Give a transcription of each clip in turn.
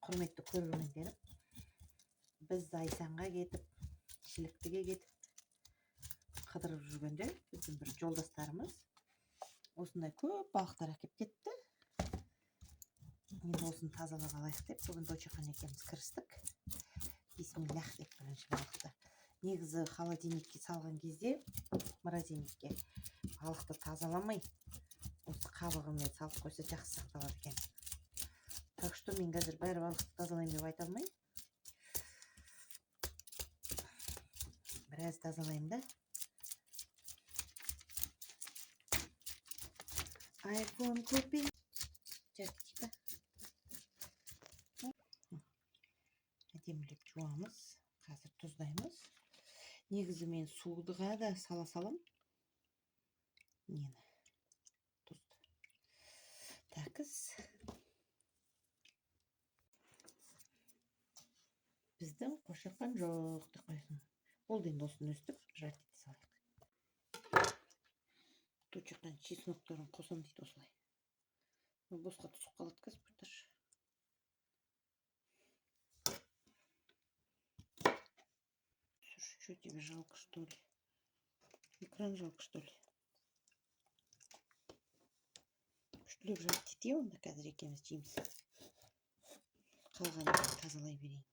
құрметті көрермендерім, біз Зайсанға кетіп, Шіліктіге кетіп қыдырып жүргенде біздің бір жолдастарымыз осындай көп балықтар әкеп кетті. Енді осыны тазалап алайық деп бүгін Дочахан екеуміз кірістік. Бисмиллах деп бірінші балықты. Негізі холодильникке салған кезде, морозильникке балықты тазаламай, осы қабығымен салып қойса жақсы сақталады екен. Так что мен қазір бәрі балықты тазалаймын деп айта алмаймын. Біраз тазалаймын да. iPhone купи. Жаттика. Әдемілеп жуамыз. Қазір тұздаймыз. Негізі мен суға да сала салам. Нені? Тұзды. Такыз. Біздің қошаққан жоқ деп қойсын. Ол енді осыны өстіп, жат ете салайық. Дочахан чесноктарын қосам дейді осылай. Босқа түсіп қалады қазір. Что тебе жалко, что ли? Экран жалко, что ли? Күштілеп жат ете, онда қазір екеуміз жейміз. Қалғанын тазалай берейін.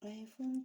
iPhone